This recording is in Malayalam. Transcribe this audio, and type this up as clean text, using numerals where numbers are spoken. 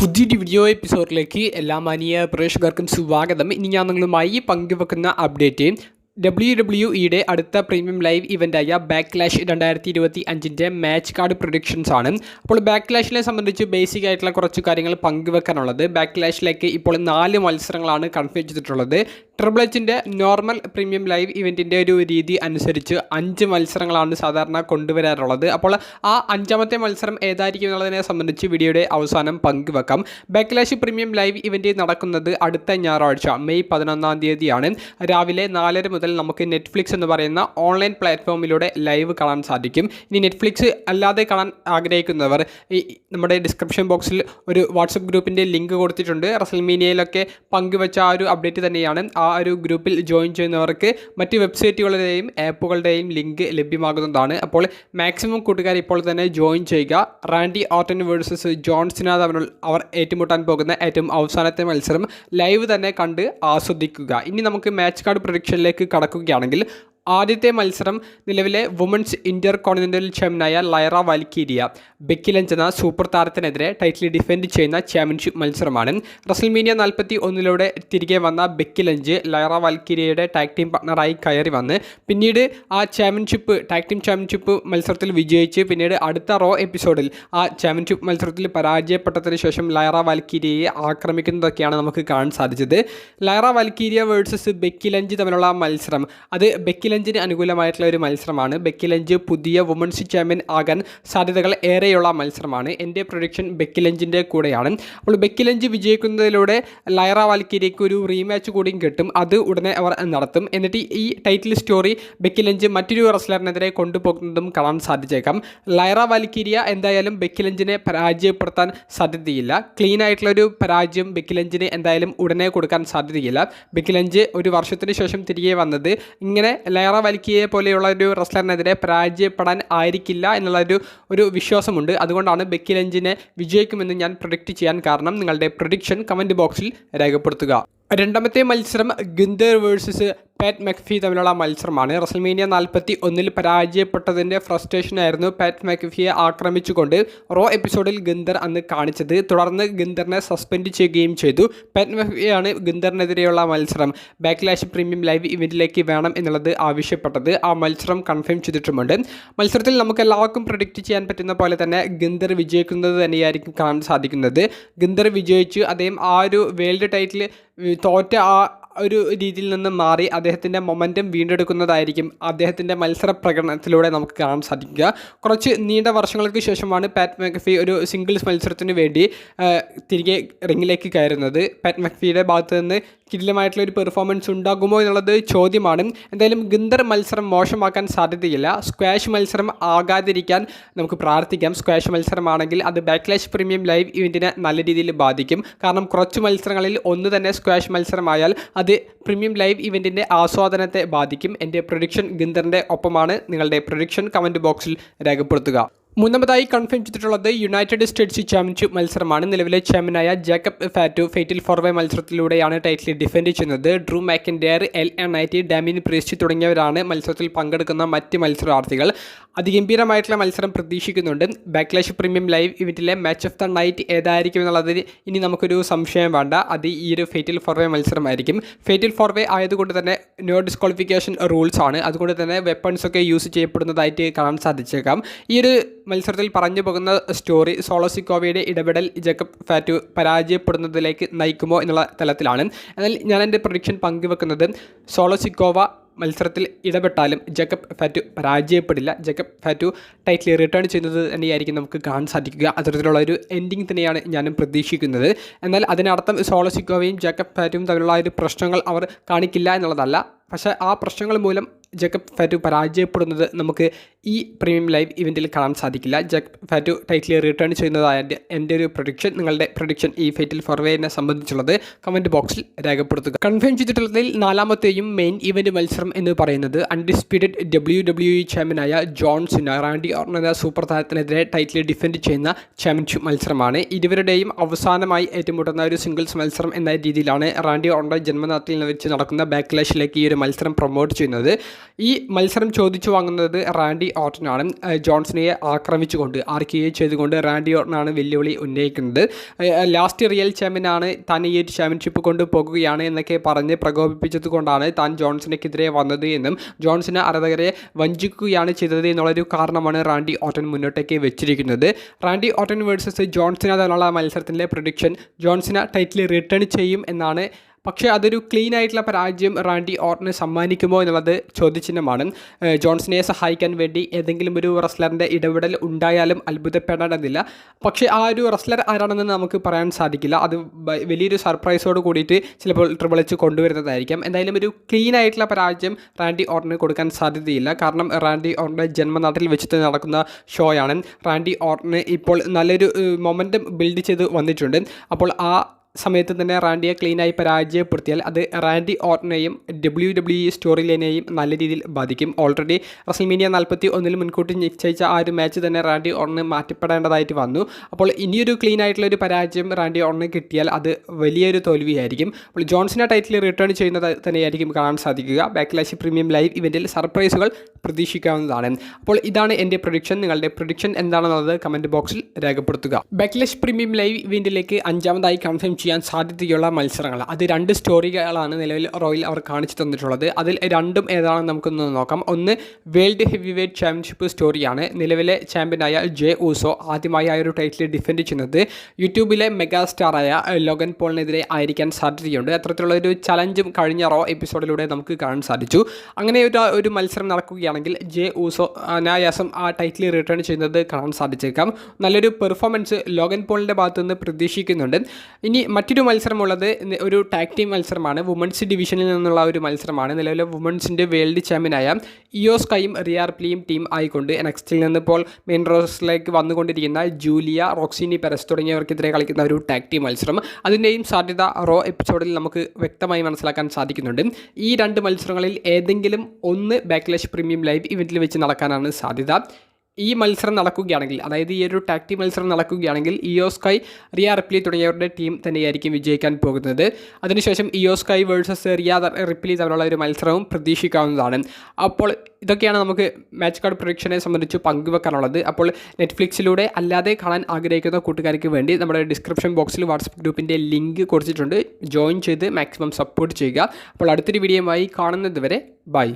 പുതിയൊരു വീഡിയോ എപ്പിസോഡിലേക്ക് എല്ലാ മാന്യ പ്രേക്ഷകർക്കും സ്വാഗതം. ഇനി ഞാൻ നിങ്ങളുമായി പങ്കുവെക്കുന്ന അപ്ഡേറ്റ് WWE അടുത്ത പ്രീമിയം ലൈവ് ഇവൻ്റായ ബാക്ക്ലാഷ് 2025 മാച്ച് കാർഡ് പ്രൊഡിക്ഷൻസ് ആണ്. അപ്പോൾ ബാക്ക്ലാഷിനെ സംബന്ധിച്ച് ബേസിക് ആയിട്ടുള്ള കുറച്ച് കാര്യങ്ങൾ പങ്കുവെക്കാനുള്ളത്. ബാക്ക്ലാഷിലേക്ക് ഇപ്പോൾ 4 മത്സരങ്ങളാണ് കൺഫേം ചെയ്തിട്ടുള്ളത്. ട്രിപ്പിൾ എച്ചിൻ്റെ നോർമൽ പ്രീമിയം ലൈവ് ഇവൻറ്റിൻ്റെ ഒരു രീതി അനുസരിച്ച് 5 മത്സരങ്ങളാണ് സാധാരണ കൊണ്ടുവരാറുള്ളത്. അപ്പോൾ ആ 5ാമത്തെ മത്സരം ഏതായിരിക്കും എന്നുള്ളതിനെ സംബന്ധിച്ച് വീഡിയോയുടെ അവസാനം പങ്കുവെക്കാം. ബാക്ക്ലാഷ് പ്രീമിയം ലൈവ് ഇവൻറ്റ് നടക്കുന്നത് അടുത്ത ഞായറാഴ്ച മെയ് 11-ാം തീയതിയാണ്. രാവിലെ 4:30 മുതൽ നമുക്ക് നെറ്റ്ഫ്ലിക്സ് എന്ന് പറയുന്ന ഓൺലൈൻ പ്ലാറ്റ്ഫോമിലൂടെ ലൈവ് കാണാൻ സാധിക്കും. ഇനി നെറ്റ്ഫ്ലിക്സ് അല്ലാതെ കാണാൻ ആഗ്രഹിക്കുന്നവർ നമ്മുടെ ഡിസ്ക്രിപ്ഷൻ ബോക്സിൽ ഒരു വാട്സപ്പ് ഗ്രൂപ്പിൻ്റെ ലിങ്ക് കൊടുത്തിട്ടുണ്ട്. റസൽമീനിയയിലൊക്കെ പങ്കുവെച്ച ആ ഒരു അപ്ഡേറ്റ് തന്നെയാണ്. ആ ഒരു ഗ്രൂപ്പിൽ ജോയിൻ ചെയ്യുന്നവർക്ക് മറ്റ് വെബ്സൈറ്റുകളുടെയും ആപ്പുകളുടെയും ലിങ്ക് ലഭ്യമാകുന്നതാണ്. അപ്പോൾ മാക്സിമം കൂട്ടുകാർ ഇപ്പോൾ തന്നെ ജോയിൻ ചെയ്യുക. റാൻഡി ഓർട്ടൻ വേഴ്സസ് ജോൺ സിന തമ്മിൽ അവർ ഏറ്റുമുട്ടാൻ പോകുന്ന ഏറ്റവും അവസാനത്തെ മത്സരം ലൈവ് തന്നെ കണ്ട് ആസ്വദിക്കുക. ഇനി നമുക്ക് മാച്ച് കാർഡ് പ്രൊഡിക്ഷനിലേക്ക് കടക്കുകയാണെങ്കിൽ ആദ്യത്തെ മത്സരം നിലവിലെ വുമൻസ് ഇന്റർ കോണ്ടിനെൻ്റൽ ചാമ്പ്യനായ ലൈറ വാൽക്കീരിയ ബെക്കി ലഞ്ച് എന്ന സൂപ്പർ താരത്തിനെതിരെ ടൈറ്റിൽ ഡിഫെൻഡ് ചെയ്യുന്ന ചാമ്പ്യൻഷിപ്പ് മത്സരമാണ്. റസൽമീനിയ 41 തിരികെ വന്ന ബെക്കി ലഞ്ച് ലൈറ വാൽക്കീരിയയുടെ ടാഗ് ടീം പാർട്ണറായി കയറി വന്ന് പിന്നീട് ആ ടാഗ് ടീം ചാമ്പ്യൻഷിപ്പ് മത്സരത്തിൽ വിജയിച്ച് പിന്നീട് അടുത്ത റോ എപ്പിസോഡിൽ ആ ചാമ്പ്യൻഷിപ്പ് മത്സരത്തിൽ പരാജയപ്പെട്ടതിന് ശേഷം ലൈറ വാൽക്കീരിയയെ ആക്രമിക്കുന്നതൊക്കെയാണ് നമുക്ക് കാണാൻ സാധിച്ചത്. ലൈറ വാൽക്കീരിയ വേഴ്സസ് ബെക്കി ലഞ്ച് തമ്മിലുള്ള മത്സരം അത് ബെക്കി ലഞ്ചിന് അനുകൂലമായിട്ടുള്ള ഒരു മത്സരമാണ്. ബെക്കി ലഞ്ച് പുതിയ വുമൻസ് ചാമ്പ്യൻ ആകാൻ സാധ്യതകൾ ഏറെയുള്ള മത്സരമാണ്. എൻ്റെ പ്രൊഡിക്ഷൻ ബെക്കി ലഞ്ചിൻ്റെ കൂടെയാണ്. അപ്പോൾ ബെക്കി ലഞ്ച് വിജയിക്കുന്നതിലൂടെ ലൈറ വാൽക്കീരിയയ്ക്ക് ഒരു റീമാച്ച് കൂടിയും കിട്ടും. അത് ഉടനെ അവർ നടത്തും. എന്നിട്ട് ഈ ടൈറ്റിൽ സ്റ്റോറി ബെക്കി ലഞ്ച് മറ്റൊരു റെസ്ലറിനെതിരെ കൊണ്ടുപോകുന്നതും കാണാൻ സാധിച്ചേക്കാം. ലൈറ വാൽക്കീരിയ എന്തായാലും ബെക്കി ലഞ്ചിനെ പരാജയപ്പെടുത്താൻ സാധ്യതയില്ല. ക്ലീൻ ആയിട്ടുള്ളൊരു പരാജയം ബെക്കി ലഞ്ചിന് എന്തായാലും ഉടനെ കൊടുക്കാൻ സാധ്യതയില്ല. ബെക്കി ലഞ്ച് ഒരു വർഷത്തിന് ശേഷം തിരികെ വന്നത് ഇങ്ങനെ ലൈറ വാൽക്കീരിയെ പോലെയുള്ള ഒരു റെസ്ലറിനെതിരെ പരാജയപ്പെടാൻ ആയിരിക്കില്ല എന്നുള്ള ഒരു വിശ്വാസമുണ്ട്. അതുകൊണ്ടാണ് ബെക്കി ലഞ്ചിനെ വിജയിക്കുമെന്ന് ഞാൻ പ്രൊഡിക്റ്റ് ചെയ്യാൻ കാരണം. നിങ്ങളുടെ പ്രൊഡിക്ഷൻ കമൻറ്റ് ബോക്സിൽ രേഖപ്പെടുത്തുക. രണ്ടാമത്തെ മത്സരം ഗുന്തർ വേഴ്സസ് പാറ്റ് മക്ഫി തമ്മിലുള്ള മത്സരമാണ്. റസൽമേനിയ 41 പരാജയപ്പെട്ടതിൻ്റെ ഫ്രസ്ട്രേഷനായിരുന്നു പാറ്റ് മക്ഫിയെ ആക്രമിച്ചുകൊണ്ട് റോ എപ്പിസോഡിൽ ഗുന്തർ അന്ന് കാണിച്ചത്. തുടർന്ന് ഗുന്തറിനെ സസ്പെൻഡ് ചെയ്യുകയും ചെയ്തു. പാറ്റ് മക്ഫിയാണ് ഗുന്തറിനെതിരെയുള്ള മത്സരം ബാക്ക്ലാഷ് പ്രീമിയം ലൈവ് ഇവൻറ്റിലേക്ക് വേണം എന്നുള്ളത് ആവശ്യപ്പെട്ടത്. ആ മത്സരം കൺഫേം ചെയ്തിട്ടുമുണ്ട്. മത്സരത്തിൽ നമുക്ക് എല്ലാവർക്കും പ്രൊഡിക്റ്റ് ചെയ്യാൻ പറ്റുന്ന പോലെ തന്നെ ഗുന്തർ വിജയിക്കുന്നത് തന്നെയായിരിക്കും കാണാൻ സാധിക്കുന്നത്. ഗുന്തർ വിജയിച്ച് അദ്ദേഹം ആ ഒരു വേൾഡ് ടൈറ്റിൽ തോറ്റ ആ ഒരു രീതിയിൽ നിന്ന് മാറി അദ്ദേഹത്തിൻ്റെ മൊമെൻറ്റം വീണ്ടെടുക്കുന്നതായിരിക്കും അദ്ദേഹത്തിൻ്റെ മത്സര പ്രകടനത്തിലൂടെ നമുക്ക് കാണാൻ സാധിക്കുക. കുറച്ച് നീണ്ട വർഷങ്ങൾക്ക് ശേഷമാണ് പാറ്റ് മക്ഫി ഒരു സിംഗിൾസ് മത്സരത്തിന് വേണ്ടി തിരികെ റിങ്ങിലേക്ക് കയറുന്നത്. പാറ്റ് മക്ഫിയുടെ ഭാഗത്ത് നിന്ന് കിടിലമായിട്ടുള്ളൊരു പെർഫോമൻസ് ഉണ്ടാകുമോ എന്നുള്ളത് ചോദ്യമാണ്. എന്തായാലും ഗുന്തർ മത്സരം മോശമാക്കാൻ സാധ്യതയില്ല. സ്ക്വാഷ് മത്സരം ആകാതിരിക്കാൻ നമുക്ക് പ്രാർത്ഥിക്കാം. സ്ക്വാഷ് മത്സരമാണെങ്കിൽ അത് ബാക്ക്ലാഷ് പ്രീമിയം ലൈവ് ഇവൻറ്റിനെ നല്ല രീതിയിൽ ബാധിക്കും. കാരണം കുറച്ച് മത്സരങ്ങളിൽ ഒന്ന് തന്നെ സ്ക്വാഷ് മത്സരമായാൽ അത് പ്രീമിയം ലൈവ് ഇവൻറ്റിൻ്റെ ആസ്വാദനത്തെ ബാധിക്കും. എൻ്റെ പ്രൊഡിക്ഷൻ ഗുന്തറിൻ്റെ ഒപ്പമാണ്. നിങ്ങളുടെ പ്രൊഡിക്ഷൻ കമൻറ്റ് ബോക്സിൽ രേഖപ്പെടുത്തുക. മൂന്നാമതായി കൺഫേം ചെയ്തിട്ടുള്ളത് യുണൈറ്റഡ് സ്റ്റേറ്റ്സ് ചാമ്പ്യൻഷിപ്പ് മത്സരമാണ്. നിലവിലെ ചാമ്പ്യനായ ജേക്കബ് ഫാറ്റു ഫേറ്റൽ 4-way മത്സരത്തിലൂടെയാണ് ടൈറ്റിൽ ഡിഫെൻഡ് ചെയ്യുന്നത്. Drew McIntyre, LA Knight, Damian Priest തുടങ്ങിയവരാണ് മത്സരത്തിൽ പങ്കെടുക്കുന്ന മറ്റ് മത്സരാർത്ഥികൾ. അതിഗംഭീരമായിട്ടുള്ള മത്സരം പ്രതീക്ഷിക്കുന്നുണ്ട്. ബാക്ക്ലാഷ് പ്രീമിയം ലൈവ് ഇവൻറ്റിലെ മാച്ച് ഓഫ് ദ നൈറ്റ് ഏതായിരിക്കും എന്നുള്ളതിന് ഇനി നമുക്കൊരു സംശയം വേണ്ട. അത് ഈ ഒരു ഫേറ്റൽ 4-way മത്സരമായിരിക്കും. ഫേറ്റൽ 4-way ആയതുകൊണ്ട് തന്നെ നോ ഡിസ്ക്വാളിഫിക്കേഷൻ റൂൾസ് ആണ്. അതുകൊണ്ട് തന്നെ വെപ്പൺസൊക്കെ യൂസ് ചെയ്യപ്പെടുന്നതായിട്ട് കാണാൻ സാധിച്ചേക്കാം. ഈ ഒരു മത്സരത്തിൽ പറഞ്ഞു പോകുന്ന സ്റ്റോറി സോളോ സിക്കോവയുടെ ഇടപെടൽ ജേക്കബ് ഫാറ്റു പരാജയപ്പെടുന്നതിലേക്ക് നയിക്കുമോ എന്നുള്ള തലത്തിലാണ്. എന്നാൽ ഞാൻ എൻ്റെ പ്രൊഡിക്ഷൻ പങ്കുവെക്കുന്നത് സോളോ സിക്കോവ മത്സരത്തിൽ ഇടപെട്ടാലും Jacob Fatu പരാജയപ്പെടില്ല. Jacob Fatu title return ചെയ്യുന്നത് തന്നെയായിരിക്കും നമുക്ക് കാണാൻ സാധിക്കുക. അത്തരത്തിലുള്ള ഒരു എൻഡിങ് തന്നെയാണ് ഞാനും പ്രതീക്ഷിക്കുന്നത്. എന്നാൽ അതിനർത്ഥം സോളോ സിക്കോവയും ജേക്കബ് ഫാറ്റും തമ്മിലുള്ള ഒരു പ്രശ്നങ്ങൾ അവർ കാണിക്കില്ല എന്നുള്ളതല്ല. പക്ഷേ ആ പ്രശ്നങ്ങൾ മൂലം ജേക്കബ് ഫാറ്റു പരാജയപ്പെടുന്നത് നമുക്ക് ഈ പ്രീമിയം ലൈവ് ഇവൻറ്റിൽ കാണാൻ സാധിക്കില്ല. ജേക്കബ് ഫാറ്റു ടൈറ്റിൽ റിട്ടേൺ ചെയ്യുന്നതായ എൻ്റെ ഒരു പ്രൊഡിക്ഷൻ. നിങ്ങളുടെ പ്രൊഡിക്ഷൻ ഈ ഫേറ്റൽ 4-way സംബന്ധിച്ചുള്ളത് കമൻറ്റ് ബോക്സിൽ രേഖപ്പെടുത്തുക. കൺഫേം ചെയ്തിട്ടുള്ളതിൽ 4ാമത്തെയും മെയിൻ ഇവൻറ്റ് മത്സരം എന്ന് പറയുന്നത് അൺഡിസ്പ്യൂട്ടഡ് WWE ചാമ്പ്യനായ ജോൺ സിന റാൻഡി ഓർട്ടൻ എന്ന സൂപ്പർ താരത്തിനെതിരെ ടൈറ്റിൽ ഡിഫെൻഡ് ചെയ്യുന്ന ചാമ്പ്യൻഷിപ്പ് മത്സരമാണ്. ഇരുവരുടെയും അവസാനമായി ഏറ്റുമുട്ടുന്ന ഒരു സിംഗിൾസ് മത്സരം എന്ന രീതിയിലാണ് റാൻഡി ഓർട്ടൻ്റെ ജന്മനാട്ടിൽ വെച്ച് നടക്കുന്ന ബാക്ക്ലാഷിലേക്ക് ഈ ഒരു മത്സരം പ്രൊമോട്ട് ചെയ്യുന്നത്. ഈ മത്സരം ചോദിച്ചു വാങ്ങുന്നത് റാൻഡി ഓർട്ടനാണ്. ജോൺസണയെ ആക്രമിച്ചുകൊണ്ട് RKO ചെയ്തുകൊണ്ട് റാൻഡി ഓർട്ടനാണ് വെല്ലുവിളി ഉന്നയിക്കുന്നത്. ലാസ്റ്റ് റിയൽ ചാമ്പ്യനാണ്, താൻ ഈ ഒരു ചാമ്പ്യൻഷിപ്പ് കൊണ്ട് പോകുകയാണ് എന്നൊക്കെ പറഞ്ഞ് പ്രകോപിപ്പിച്ചത് കൊണ്ടാണ് താൻ ജോൺസണെതിരെ വന്നത് എന്നും ജോൺസന് ആരാധകരെ വഞ്ചിക്കുകയാണ് ചെയ്തത് എന്നുള്ളൊരു കാരണമാണ് റാൻഡി ഓർട്ടൻ മുന്നോട്ടേക്ക് വെച്ചിരിക്കുന്നത്. റാൻഡി ഓർട്ടൻ വേഴ്സസ് ജോൺസന തമ്മിലുള്ള മത്സരത്തിൻ്റെ പ്രഡിക്ഷൻ ജോൺസന ടൈറ്റിൽ റിട്ടേൺ ചെയ്യും എന്നാണ്. പക്ഷേ അതൊരു ക്ലീൻ ആയിട്ടുള്ള പരാജയം റാൻഡി ഓർട്ടന് സമ്മാനിക്കുമോ എന്നുള്ളത് ചോദ്യചിഹ്നമാണ്. ജോൺസനെ സഹായിക്കാൻ വേണ്ടി ഏതെങ്കിലും ഒരു റെസ്ലറിൻ്റെ ഇടപെടൽ ഉണ്ടായാലും അത്ഭുതപ്പെടേണ്ടതില്ല. പക്ഷേ ആ ഒരു റെസ്ലർ ആരാണെന്ന് നമുക്ക് പറയാൻ സാധിക്കില്ല. അത് വലിയൊരു സർപ്രൈസോട് കൂടിയിട്ട് ചിലപ്പോൾ ട്രിപ്പിൾ എച്ച് കൊണ്ടുവരുന്നതായിരിക്കാം. എന്തായാലും ഒരു ക്ലീൻ ആയിട്ടുള്ള പരാജയം റാൻഡി ഓർട്ടന് കൊടുക്കാൻ സാധ്യതയില്ല. കാരണം റാൻഡി ഓർട്ടൻ്റെ ജന്മനാട്ടിൽ വെച്ചിട്ട് നടക്കുന്ന ഷോയാണ്. റാൻഡി ഓർട്ടന് ഇപ്പോൾ നല്ലൊരു മൊമെൻറ്റം ബിൽഡ് ചെയ്ത് വന്നിട്ടുണ്ട്. അപ്പോൾ ആ സമയത്ത് തന്നെ റാൻഡിയെ ക്ലീനായി പരാജയപ്പെടുത്തിയാൽ അത് റാൻഡി ഓർട്ടനെയും WWE സ്റ്റോറി ലൈനെയും നല്ല രീതിയിൽ ബാധിക്കും. ഓൾറെഡി റസൽമേനിയ 41 മുൻകൂട്ടി നിശ്ചയിച്ച ആ ഒരു മാച്ച് തന്നെ റാൻഡി ഓർട്ടന് മാറ്റപ്പെടേണ്ടതായിട്ട് വന്നു. അപ്പോൾ ഇനിയൊരു ക്ലീൻ ആയിട്ടുള്ള ഒരു പരാജയം റാൻഡി ഓർട്ടന് കിട്ടിയാൽ അത് വലിയൊരു തോൽവിയായിരിക്കും. അപ്പോൾ ജോൺസനെ ടൈറ്റിൽ റിട്ടേൺ ചെയ്യുന്നത് തന്നെയായിരിക്കും കാണാൻ സാധിക്കുക. ബാക്ക്ലാഷ് പ്രീമിയം ലൈവ് ഇവൻറ്റിൽ സർപ്രൈസുകൾ പ്രതീക്ഷിക്കാവുന്നതാണ്. അപ്പോൾ ഇതാണ് എൻ്റെ പ്രൊഡിക്ഷൻ. നിങ്ങളുടെ പ്രൊഡിക്ഷൻ എന്താണെന്നുള്ളത് കമൻറ്റ് ബോക്സിൽ രേഖപ്പെടുത്തുക. ബാക്ക്ലാഷ് പ്രീമിയം ലൈവ് ഇവൻറ്റിലേക്ക് 5ാമതായി കൺഫേം ചെയ്യാൻ സാധ്യതയുള്ള മത്സരങ്ങൾ, അത് 2 സ്റ്റോറികളാണ് നിലവിൽ റോയിൽ അവർ കാണിച്ചു തന്നിട്ടുള്ളത്. അതിൽ 2ഉം ഏതാണെന്ന് നമുക്കൊന്ന് നോക്കാം. ഒന്ന് വേൾഡ് ഹെവി വെയ്റ്റ് ചാമ്പ്യൻഷിപ്പ് സ്റ്റോറിയാണ്. നിലവിലെ ചാമ്പ്യനായ ജെ ഊസോ ആദ്യമായി ആ ഒരു ടൈറ്റിൽ ഡിഫെൻഡ് ചെയ്യുന്നത് യൂട്യൂബിലെ മെഗാ സ്റ്റാറായ ലോഗൻ പോളിനെതിരെ ആയിരിക്കാൻ സാധ്യതയുണ്ട്. അത്തരത്തിലുള്ള ഒരു ചലഞ്ചും കഴിഞ്ഞ റോ എപ്പിസോഡിലൂടെ നമുക്ക് കാണാൻ സാധിച്ചു. അങ്ങനെ ഒരു മത്സരം നടക്കുകയാണെങ്കിൽ ജെ ഊസോ അനായാസം ആ ടൈറ്റിൽ റിട്ടേൺ ചെയ്യുന്നത് കാണാൻ സാധിച്ചേക്കാം. നല്ലൊരു പെർഫോമൻസ് ലോഗൻ പോളിൻ്റെ ഭാഗത്തുനിന്ന് പ്രതീക്ഷിക്കുന്നുണ്ട്. ഇനി മറ്റൊരു മത്സരമുള്ളത് ഒരു ടാഗ് ടീം മത്സരമാണ്. വുമൻസ് ഡിവിഷനിൽ നിന്നുള്ള ഒരു മത്സരമാണ്. നിലവിലെ വുമൻസിൻ്റെ വേൾഡ് ചാമ്പ്യനായ ഇയോ സ്കൈയും റിയാ റിപ്ലിയും ടീം ആയിക്കൊണ്ട് NXTയിൽ നിന്ന് ഇപ്പോൾ മെയിൻ റോസ്റ്ററിലേക്ക് വന്നുകൊണ്ടിരിക്കുന്ന ജൂലിയ, റോക്സിനി പെരസ് തുടങ്ങിയവർക്കെതിരെ കളിക്കുന്ന ഒരു ടാഗ് ടീം മത്സരം, അതിൻ്റെയും സാധ്യത റോ എപ്പിസോഡിൽ നമുക്ക് വ്യക്തമായി മനസ്സിലാക്കാൻ സാധിക്കുന്നുണ്ട്. ഈ 2 മത്സരങ്ങളിൽ ഏതെങ്കിലും ഒന്ന് ബാക്ക്ലാഷ് പ്രീമിയം ലൈവ് ഇവൻറ്റിൽ വെച്ച് നടക്കാനാണ് സാധ്യത. ഈ മത്സരം നടക്കുകയാണെങ്കിൽ, അതായത് ഈ ഒരു ടാഗ് ടീം മത്സരം നടക്കുകയാണെങ്കിൽ ഇയോ സ്കൈ, റിയ റിപ്ലി തുടങ്ങിയവരുടെ ടീം തന്നെയായിരിക്കും വിജയിക്കാൻ പോകുന്നത്. അതിനുശേഷം ഇയോ സ്കൈ വേഴ്സസ് റിയ റിപ്ലി തമ്മിലുള്ള ഒരു മത്സരവും പ്രതീക്ഷിക്കാവുന്നതാണ്. അപ്പോൾ ഇതൊക്കെയാണ് നമുക്ക് മാച്ച് കാർഡ് പ്രൊഡിക്ഷനെ സംബന്ധിച്ച് പങ്കുവെക്കാനുള്ളത്. അപ്പോൾ നെറ്റ്ഫ്ലിക്സിലൂടെ അല്ലാതെ കാണാൻ ആഗ്രഹിക്കുന്ന കൂട്ടുകാർക്ക് വേണ്ടി നമ്മുടെ ഡിസ്ക്രിപ്ഷൻ ബോക്സിൽ വാട്സപ്പ് ഗ്രൂപ്പിൻ്റെ ലിങ്ക് കൊടുത്തിട്ടുണ്ട്. ജോയിൻ ചെയ്ത് മാക്സിമം സപ്പോർട്ട് ചെയ്യുക. അപ്പോൾ അടുത്തൊരു വീഡിയോയുമായി കാണുന്നത് വരെ ബൈ.